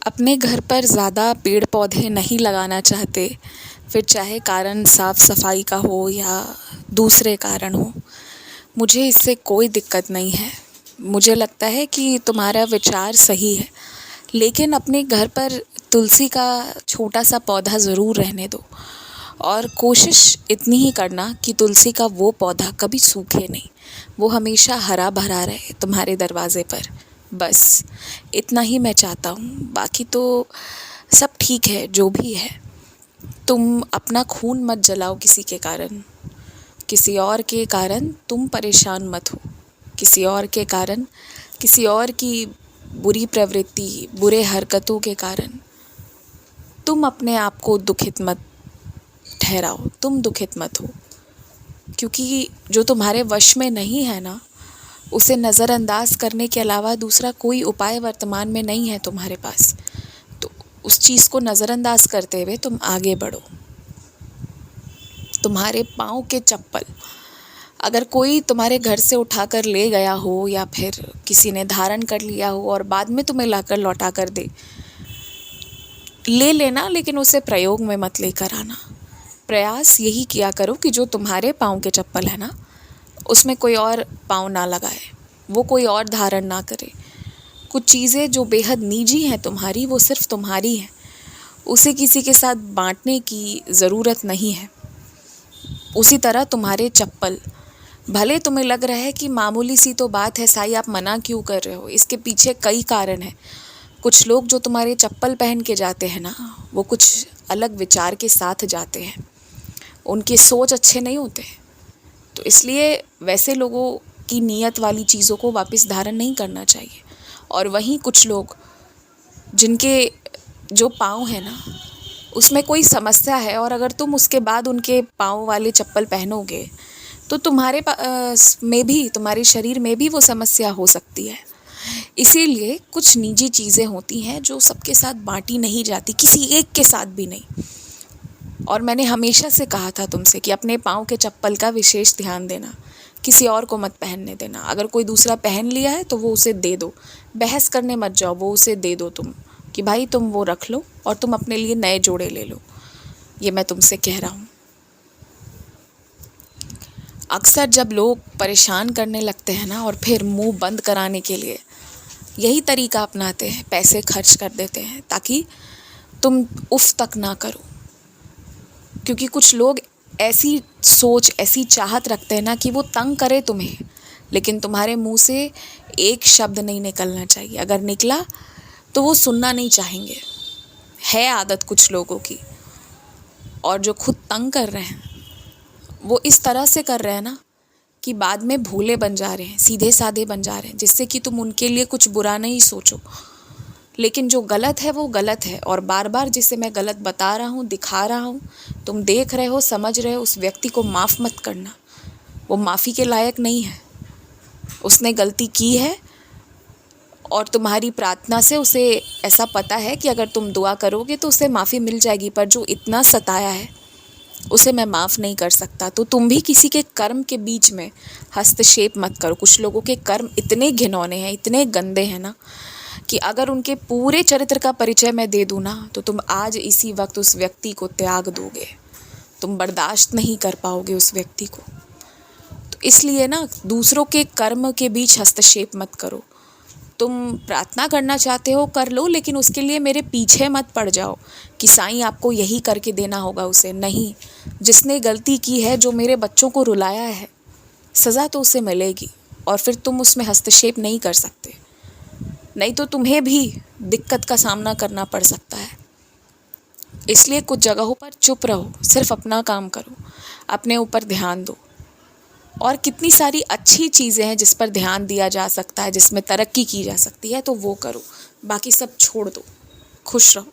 अपने घर पर ज़्यादा पेड़ पौधे नहीं लगाना चाहते, फिर चाहे कारण साफ सफाई का हो या दूसरे कारण हो। मुझे इससे कोई दिक्कत नहीं है। मुझे लगता है कि तुम्हारा विचार सही है, लेकिन अपने घर पर तुलसी का छोटा सा पौधा ज़रूर रहने दो। और कोशिश इतनी ही करना कि तुलसी का वो पौधा कभी सूखे नहीं, वो हमेशा हरा भरा रहे तुम्हारे दरवाज़े पर। बस इतना ही मैं चाहता हूँ, बाकी तो सब ठीक है जो भी है। तुम अपना खून मत जलाओ किसी के कारण, किसी और के कारण तुम परेशान मत हो, किसी और के कारण, किसी और की बुरी प्रवृत्ति, बुरे हरकतों के कारण तुम अपने आप को दुखित मत ठहराओ, तुम दुखित मत हो। क्योंकि जो तुम्हारे वश में नहीं है ना, उसे नज़रअंदाज करने के अलावा दूसरा कोई उपाय वर्तमान में नहीं है तुम्हारे पास। तो उस चीज़ को नज़रअंदाज करते हुए तुम आगे बढ़ो। तुम्हारे पाँव के चप्पल अगर कोई तुम्हारे घर से उठाकर ले गया हो या फिर किसी ने धारण कर लिया हो और बाद में तुम्हें लाकर लौटा कर दे, ले लेना, लेकिन उसे प्रयोग में मत लेकर आना। प्रयास यही किया करो कि जो तुम्हारे पाँव के चप्पल है ना, उसमें कोई और पाँव ना लगाए, वो कोई और धारण ना करे। कुछ चीज़ें जो बेहद निजी हैं तुम्हारी, वो सिर्फ तुम्हारी हैं, उसे किसी के साथ बांटने की ज़रूरत नहीं है। उसी तरह तुम्हारे चप्पल, भले तुम्हें लग रहा है कि मामूली सी तो बात है, साईं आप मना क्यों कर रहे हो, इसके पीछे कई कारण हैं। कुछ लोग जो तुम्हारे चप्पल पहन के जाते हैं ना, वो कुछ अलग विचार के साथ जाते हैं, उनकी सोच अच्छे नहीं होते। तो इसलिए वैसे लोगों की नीयत वाली चीज़ों को वापस धारण नहीं करना चाहिए। और वहीं कुछ लोग जिनके जो पाँव है ना, उसमें कोई समस्या है, और अगर तुम उसके बाद उनके पाँव वाले चप्पल पहनोगे तो तुम्हारे में भी, तुम्हारे शरीर में भी वो समस्या हो सकती है। इसीलिए कुछ निजी चीज़ें होती हैं जो सबके साथ बांटी नहीं जाती, किसी एक के साथ भी नहीं। और मैंने हमेशा से कहा था तुमसे कि अपने पाँव के चप्पल का विशेष ध्यान देना, किसी और को मत पहनने देना। अगर कोई दूसरा पहन लिया है तो वो उसे दे दो, बहस करने मत जाओ, वो उसे दे दो तुम, कि भाई तुम वो रख लो और तुम अपने लिए नए जोड़े ले लो। ये मैं तुमसे कह रहा हूँ। अक्सर जब लोग परेशान करने लगते हैं ना, और फिर मुंह बंद कराने के लिए यही तरीका अपनाते हैं, पैसे खर्च कर देते हैं ताकि तुम उफ तक ना करो। क्योंकि कुछ लोग ऐसी सोच, ऐसी चाहत रखते हैं ना कि वो तंग करे तुम्हें, लेकिन तुम्हारे मुंह से एक शब्द नहीं निकलना चाहिए। अगर निकला तो वो सुनना नहीं चाहेंगे। है आदत कुछ लोगों की। और जो खुद तंग कर रहे हैं वो इस तरह से कर रहे हैं ना कि बाद में भोले बन जा रहे हैं, सीधे साधे बन जा रहे हैं, जिससे कि तुम उनके लिए कुछ बुरा नहीं सोचो। लेकिन जो गलत है वो गलत है, और बार बार जिसे मैं गलत बता रहा हूँ, दिखा रहा हूँ, तुम देख रहे हो, समझ रहे हो, उस व्यक्ति को माफ़ मत करना। वो माफ़ी के लायक नहीं है। उसने गलती की है और तुम्हारी प्रार्थना से उसे ऐसा पता है कि अगर तुम दुआ करोगे तो उसे माफ़ी मिल जाएगी, पर जो इतना सताया है उसे मैं माफ़ नहीं कर सकता। तो तुम भी किसी के कर्म के बीच में हस्तक्षेप मत करो। कुछ लोगों के कर्म इतने घिनौने हैं, इतने गंदे हैं ना, कि अगर उनके पूरे चरित्र का परिचय मैं दे दूँ ना, तो तुम आज इसी वक्त उस व्यक्ति को त्याग दोगे। तुम बर्दाश्त नहीं कर पाओगे उस व्यक्ति को। तो इसलिए ना, दूसरों के कर्म के बीच हस्तक्षेप मत करो। तुम प्रार्थना करना चाहते हो कर लो, लेकिन उसके लिए मेरे पीछे मत पड़ जाओ कि साईं आपको यही करके देना होगा उसे। नहीं, जिसने गलती की है, जो मेरे बच्चों को रुलाया है, सज़ा तो उसे मिलेगी, और फिर तुम उसमें हस्तक्षेप नहीं कर सकते। नहीं तो तुम्हें भी दिक्कत का सामना करना पड़ सकता है। इसलिए कुछ जगहों पर चुप रहो, सिर्फ अपना काम करो, अपने ऊपर ध्यान दो। और कितनी सारी अच्छी चीज़ें हैं जिस पर ध्यान दिया जा सकता है, जिसमें तरक्की की जा सकती है, तो वो करो। बाकी सब छोड़ दो। खुश रहो।